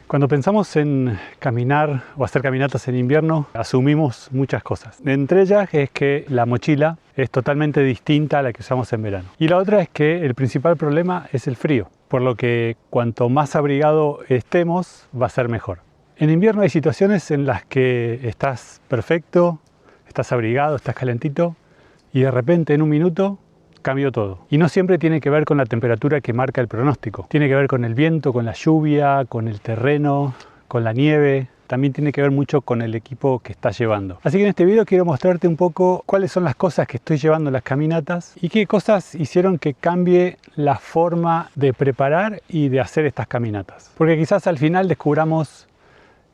Cuando pensamos en caminar o hacer caminatas en invierno, asumimos muchas cosas. Entre ellas es que la mochila es totalmente distinta a la que usamos en verano. Y la otra es que el principal problema es el frío, por lo que cuanto más abrigado estemos, va a ser mejor. En invierno hay situaciones en las que estás perfecto, estás abrigado, estás calentito, y de repente en un minuto cambió todo. Y no siempre tiene que ver con la temperatura que marca el pronóstico. Tiene que ver con el viento, con la lluvia, con el terreno, con la nieve. También tiene que ver mucho con el equipo que estás llevando. Así que en este video quiero mostrarte un poco cuáles son las cosas que estoy llevando en las caminatas y qué cosas hicieron que cambie la forma de preparar y de hacer estas caminatas. Porque quizás al final descubramos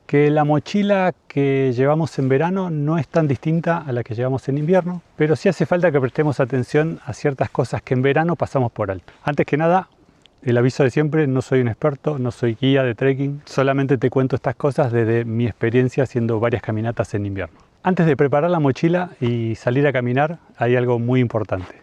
que la mochila que llevamos en verano no es tan distinta a la que llevamos en invierno, pero sí hace falta que prestemos atención a ciertas cosas que en verano pasamos por alto. Antes que nada, el aviso de siempre, no soy un experto, no soy guía de trekking, solamente te cuento estas cosas desde mi experiencia haciendo varias caminatas en invierno. Antes de preparar la mochila y salir a caminar, hay algo muy importante.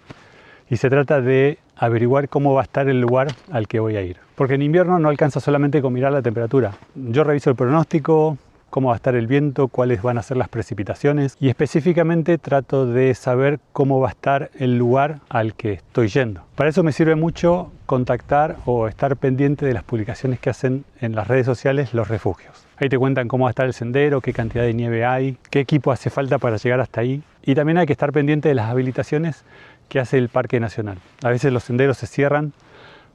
Y se trata de averiguar cómo va a estar el lugar al que voy a ir. Porque en invierno no alcanza solamente con mirar la temperatura. Yo reviso el pronóstico, cómo va a estar el viento, cuáles van a ser las precipitaciones y específicamente trato de saber cómo va a estar el lugar al que estoy yendo. Para eso me sirve mucho contactar o estar pendiente de las publicaciones que hacen en las redes sociales los refugios. Ahí te cuentan cómo va a estar el sendero, qué cantidad de nieve hay, qué equipo hace falta para llegar hasta ahí. Y también hay que estar pendiente de las habilitaciones que hace el Parque Nacional. A veces los senderos se cierran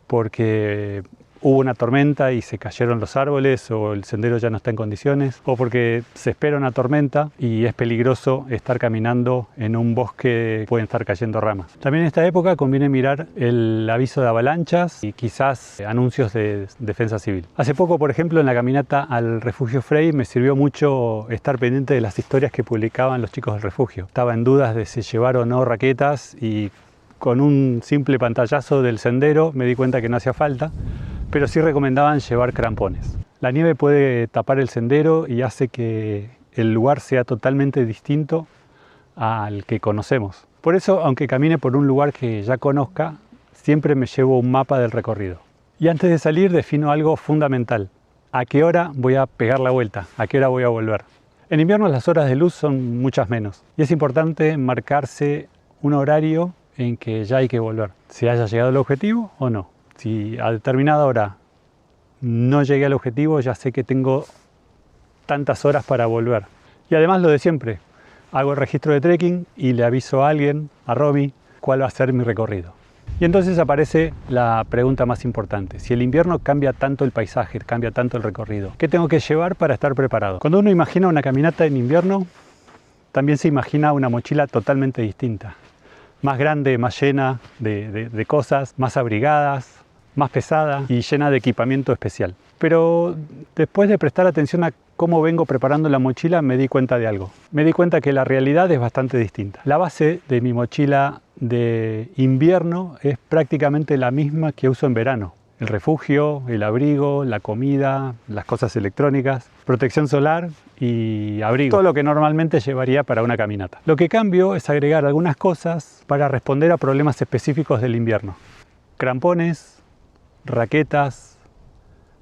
porque hubo una tormenta y se cayeron los árboles o el sendero ya no está en condiciones o porque se espera una tormenta y es peligroso estar caminando en un bosque, pueden estar cayendo ramas. También en esta época conviene mirar el aviso de avalanchas y quizás anuncios de defensa civil. Hace poco, por ejemplo, en la caminata al refugio Frey me sirvió mucho estar pendiente de las historias que publicaban los chicos del refugio. Estaba en dudas de si llevar o no raquetas y con un simple pantallazo del sendero me di cuenta que no hacía falta, pero sí recomendaban llevar crampones. La nieve puede tapar el sendero y hace que el lugar sea totalmente distinto al que conocemos. Por eso, aunque camine por un lugar que ya conozca, siempre me llevo un mapa del recorrido. Y antes de salir defino algo fundamental. ¿A qué hora voy a pegar la vuelta? ¿A qué hora voy a volver? En invierno las horas de luz son muchas menos y es importante marcarse un horario en que ya hay que volver, si haya llegado al objetivo o no. Si a determinada hora no llegué al objetivo, ya sé que tengo tantas horas para volver. Y además lo de siempre, hago el registro de trekking y le aviso a alguien, a Romy, cuál va a ser mi recorrido. Y entonces aparece la pregunta más importante. Si el invierno cambia tanto el paisaje, cambia tanto el recorrido, ¿qué tengo que llevar para estar preparado? Cuando uno imagina una caminata en invierno, también se imagina una mochila totalmente distinta. Más grande, más llena de cosas, más abrigadas, más pesada y llena de equipamiento especial. Pero después de prestar atención a cómo vengo preparando la mochila, me di cuenta de algo. Me di cuenta que la realidad es bastante distinta. La base de mi mochila de invierno es prácticamente la misma que uso en verano. El refugio, el abrigo, la comida, las cosas electrónicas, protección solar y abrigo. Todo lo que normalmente llevaría para una caminata. Lo que cambio es agregar algunas cosas para responder a problemas específicos del invierno. Crampones, raquetas,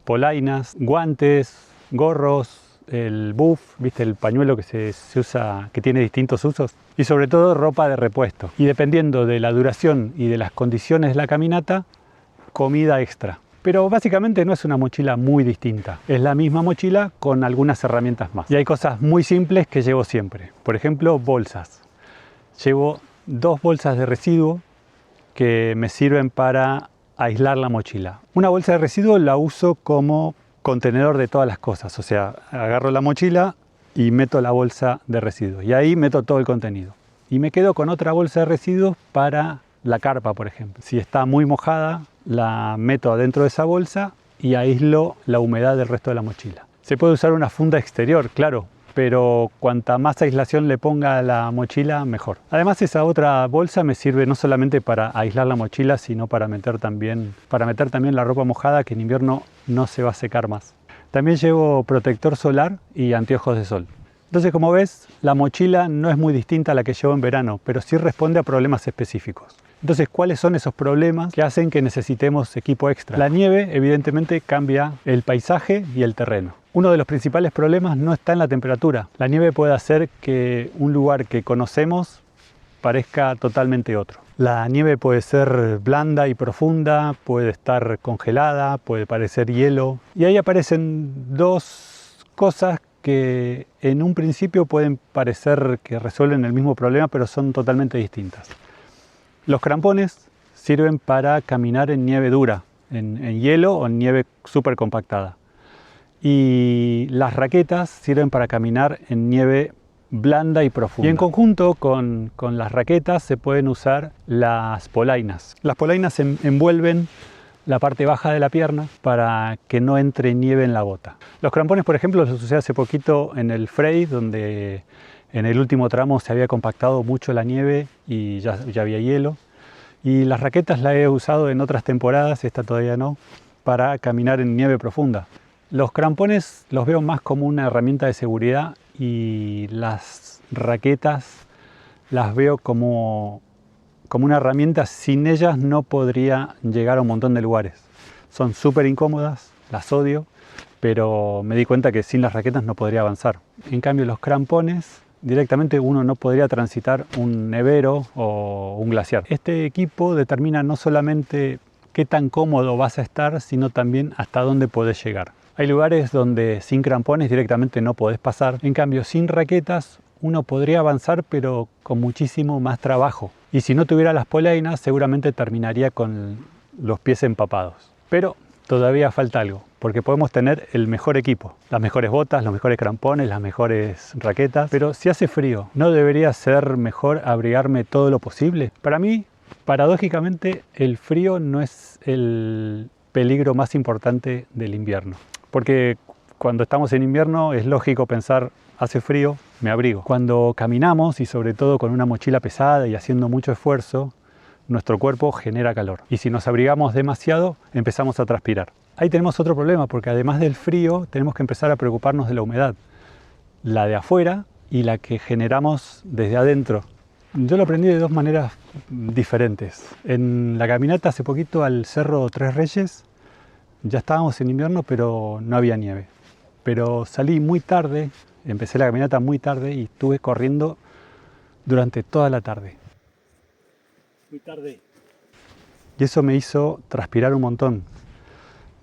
polainas, guantes, gorros, el buff, ¿viste? El pañuelo que se usa, que tiene distintos usos. Y sobre todo ropa de repuesto. Y dependiendo de la duración y de las condiciones de la caminata, comida extra. Pero básicamente no es una mochila muy distinta. Es la misma mochila con algunas herramientas más. Y hay cosas muy simples que llevo siempre. Por ejemplo, bolsas. Llevo 2 bolsas de residuo que me sirven para aislar la mochila. Una bolsa de residuo la uso como contenedor de todas las cosas. O sea, agarro la mochila y meto la bolsa de residuos. Y ahí meto todo el contenido. Y me quedo con otra bolsa de residuos para la carpa, por ejemplo. Si está muy mojada, la meto adentro de esa bolsa y aíslo la humedad del resto de la mochila. Se puede usar una funda exterior, claro, pero cuanta más aislación le ponga a la mochila, mejor. Además, esa otra bolsa me sirve no solamente para aislar la mochila, sino para meter también la ropa mojada que en invierno no se va a secar más. También llevo protector solar y anteojos de sol. Entonces, como ves, la mochila no es muy distinta a la que llevo en verano, pero sí responde a problemas específicos. Entonces, ¿cuáles son esos problemas que hacen que necesitemos equipo extra? La nieve, evidentemente, cambia el paisaje y el terreno. Uno de los principales problemas no está en la temperatura. La nieve puede hacer que un lugar que conocemos parezca totalmente otro. La nieve puede ser blanda y profunda, puede estar congelada, puede parecer hielo. Y ahí aparecen dos cosas que en un principio pueden parecer que resuelven el mismo problema, pero son totalmente distintas. Los crampones sirven para caminar en nieve dura, en hielo o en nieve súper compactada. Y las raquetas sirven para caminar en nieve blanda y profunda. Y en conjunto con las raquetas se pueden usar las polainas. Las polainas envuelven la parte baja de la pierna para que no entre nieve en la bota. Los crampones, por ejemplo, los usé hace poquito en el Frey, donde en el último tramo se había compactado mucho la nieve y ya había hielo. Y las raquetas las he usado en otras temporadas, esta todavía no, para caminar en nieve profunda. Los crampones los veo más como una herramienta de seguridad y las raquetas las veo como una herramienta. Sin ellas no podría llegar a un montón de lugares. Son súper incómodas, las odio, pero me di cuenta que sin las raquetas no podría avanzar. En cambio, los crampones, directamente uno no podría transitar un nevero o un glaciar. Este equipo determina no solamente qué tan cómodo vas a estar, sino también hasta dónde podés llegar. Hay lugares donde sin crampones directamente no podés pasar. En cambio, sin raquetas uno podría avanzar, pero con muchísimo más trabajo. Y si no tuviera las polainas, seguramente terminaría con los pies empapados. Pero todavía falta algo, porque podemos tener el mejor equipo, las mejores botas, los mejores crampones, las mejores raquetas. Pero si hace frío, ¿no debería ser mejor abrigarme todo lo posible? Para mí, paradójicamente, el frío no es el peligro más importante del invierno. Porque cuando estamos en invierno es lógico pensar, hace frío, me abrigo. Cuando caminamos, y sobre todo con una mochila pesada y haciendo mucho esfuerzo, nuestro cuerpo genera calor. Y si nos abrigamos demasiado, empezamos a transpirar. Ahí tenemos otro problema, porque además del frío, tenemos que empezar a preocuparnos de la humedad. La de afuera y la que generamos desde adentro. Yo lo aprendí de dos maneras diferentes. En la caminata hace poquito al Cerro Tres Reyes, ya estábamos en invierno, pero no había nieve. Pero salí muy tarde, empecé la caminata muy tarde y estuve corriendo durante toda la tarde. Muy tarde. Y eso me hizo transpirar un montón.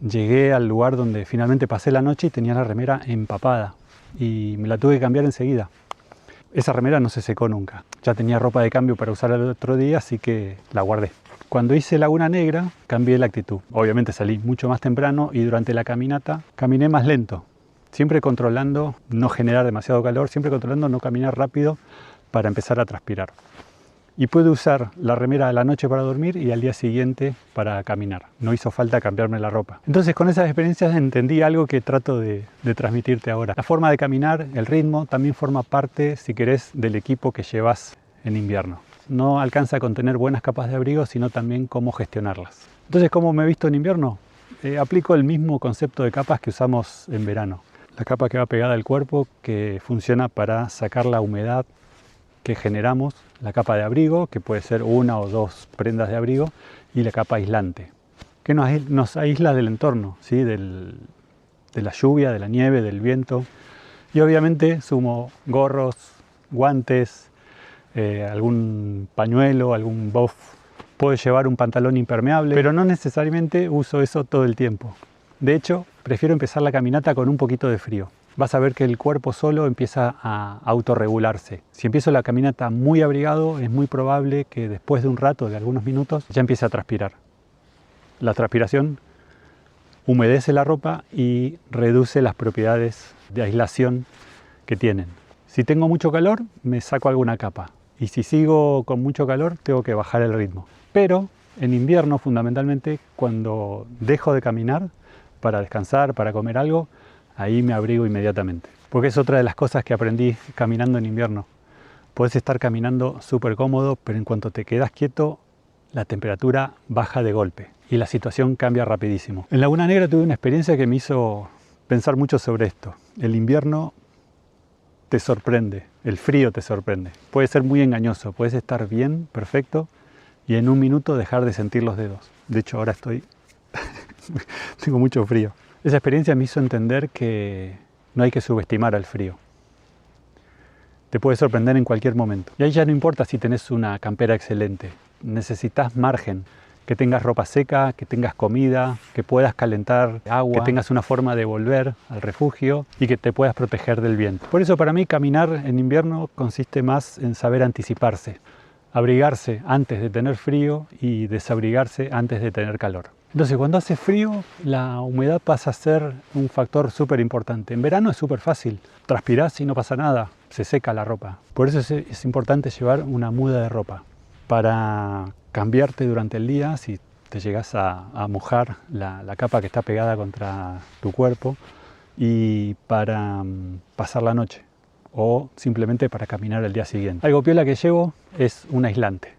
Llegué al lugar donde finalmente pasé la noche y tenía la remera empapada. Y me la tuve que cambiar enseguida. Esa remera no se secó nunca. Ya tenía ropa de cambio para usar el otro día, así que la guardé. Cuando hice Laguna Negra, cambié la actitud. Obviamente salí mucho más temprano y durante la caminata caminé más lento. Siempre controlando no generar demasiado calor, siempre controlando no caminar rápido para empezar a transpirar. Y pude usar la remera a la noche para dormir y al día siguiente para caminar. No hizo falta cambiarme la ropa. Entonces, con esas experiencias entendí algo que trato de transmitirte ahora. La forma de caminar, el ritmo, también forma parte, si querés, del equipo que llevas en invierno. No alcanza con tener buenas capas de abrigo, sino también cómo gestionarlas. Entonces, ¿cómo me he visto en invierno? Aplico el mismo concepto de capas que usamos en verano. La capa que va pegada al cuerpo, que funciona para sacar la humedad que generamos, la capa de abrigo, que puede ser una o dos prendas de abrigo, y la capa aislante, que nos aísla del entorno, ¿sí? de la lluvia, de la nieve, del viento. Y obviamente sumo gorros, guantes, algún pañuelo, algún buff. Puedo llevar un pantalón impermeable, pero no necesariamente uso eso todo el tiempo. De hecho, prefiero empezar la caminata con un poquito de frío. Vas a ver que el cuerpo solo empieza a autorregularse. Si empiezo la caminata muy abrigado, es muy probable que después de un rato, de algunos minutos, ya empiece a transpirar. La transpiración humedece la ropa y reduce las propiedades de aislación que tienen. Si tengo mucho calor, me saco alguna capa. Y si sigo con mucho calor, tengo que bajar el ritmo. Pero en invierno, fundamentalmente, cuando dejo de caminar para descansar, para comer algo, ahí me abrigo inmediatamente. Porque es otra de las cosas que aprendí caminando en invierno. Puedes estar caminando súper cómodo, pero en cuanto te quedas quieto, la temperatura baja de golpe y la situación cambia rapidísimo. En Laguna Negra tuve una experiencia que me hizo pensar mucho sobre esto. El invierno te sorprende, el frío te sorprende. Puede ser muy engañoso, puedes estar bien, perfecto, y en un minuto dejar de sentir los dedos. De hecho, ahora tengo mucho frío. Esa experiencia me hizo entender que no hay que subestimar al frío. Te puede sorprender en cualquier momento. Y ahí ya no importa si tenés una campera excelente. Necesitas margen. Que tengas ropa seca, que tengas comida, que puedas calentar agua, que tengas una forma de volver al refugio y que te puedas proteger del viento. Por eso para mí caminar en invierno consiste más en saber anticiparse, abrigarse antes de tener frío y desabrigarse antes de tener calor. Entonces cuando hace frío la humedad pasa a ser un factor súper importante. En verano es súper fácil, transpirás y no pasa nada, se seca la ropa. Por eso es importante llevar una muda de ropa para cambiarte durante el día si te llegas a mojar la capa que está pegada contra tu cuerpo y para pasar la noche o simplemente para caminar el día siguiente. Algo piola que llevo es un aislante.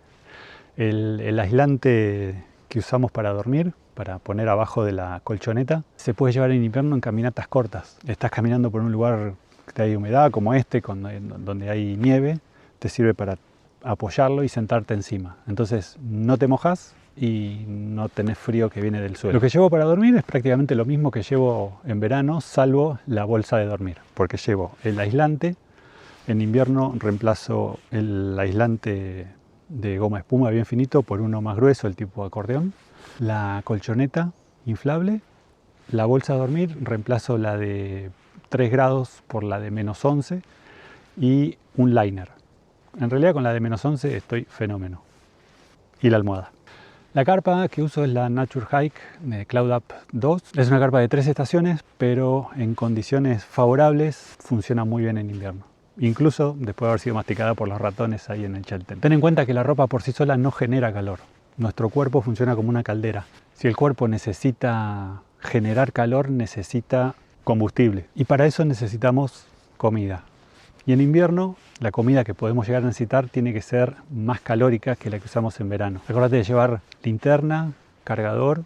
El aislante que usamos para dormir, para poner abajo de la colchoneta, se puede llevar en invierno en caminatas cortas. Estás caminando por un lugar que hay humedad como este, donde hay nieve, te sirve para apoyarlo y sentarte encima. Entonces no te mojas y no tenés frío que viene del suelo. Lo que llevo para dormir es prácticamente lo mismo que llevo en verano, salvo la bolsa de dormir, porque llevo el aislante. En invierno reemplazo el aislante de goma espuma bien finito por uno más grueso, el tipo acordeón, la colchoneta inflable, la bolsa de dormir reemplazo la de 3 grados por la de -11 y un liner. En realidad con la de -11 estoy fenómeno. Y la almohada. La carpa que uso es la Nature Hike de Cloud Up 2. Es una carpa de 3 estaciones, pero en condiciones favorables funciona muy bien en invierno. Incluso después de haber sido masticada por los ratones ahí en el Chelten. Ten en cuenta que la ropa por sí sola no genera calor. Nuestro cuerpo funciona como una caldera. Si el cuerpo necesita generar calor, necesita combustible. Y para eso necesitamos comida. Y en invierno, la comida que podemos llegar a necesitar tiene que ser más calórica que la que usamos en verano. Acuérdate de llevar linterna, cargador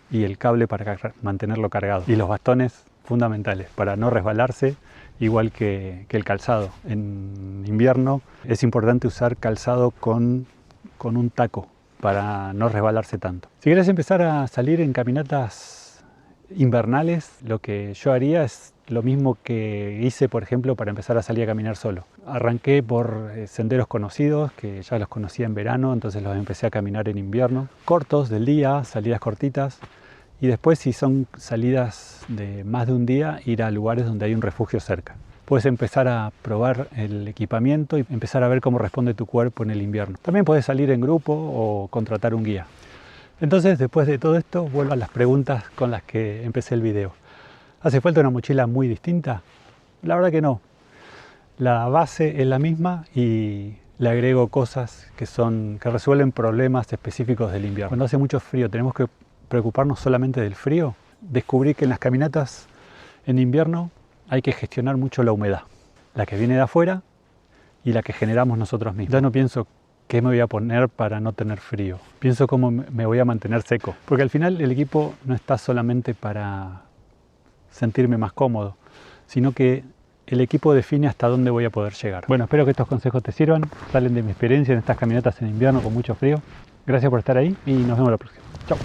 y el cable para mantenerlo cargado. Y los bastones fundamentales para no resbalarse, igual que el calzado. En invierno es importante usar calzado con un taco para no resbalarse tanto. Si quieres empezar a salir en caminatas invernales, lo que yo haría es lo mismo que hice, por ejemplo, para empezar a salir a caminar solo. Arranqué por senderos conocidos, que ya los conocía en verano, entonces los empecé a caminar en invierno. Cortos del día, salidas cortitas. Y después, si son salidas de más de un día, ir a lugares donde hay un refugio cerca. Puedes empezar a probar el equipamiento y empezar a ver cómo responde tu cuerpo en el invierno. También puedes salir en grupo o contratar un guía. Entonces, después de todo esto, vuelvo a las preguntas con las que empecé el video. ¿Hace falta una mochila muy distinta? La verdad que no. La base es la misma y le agrego cosas que resuelven problemas específicos del invierno. Cuando hace mucho frío, ¿tenemos que preocuparnos solamente del frío? Descubrí que en las caminatas en invierno hay que gestionar mucho la humedad. La que viene de afuera y la que generamos nosotros mismos. Ya no pienso qué me voy a poner para no tener frío. Pienso cómo me voy a mantener seco. Porque al final el equipo no está solamente para sentirme más cómodo, sino que el equipo define hasta dónde voy a poder llegar. Bueno, espero que estos consejos te sirvan, salen de mi experiencia en estas caminatas en invierno con mucho frío. Gracias por estar ahí y nos vemos la próxima. Chao.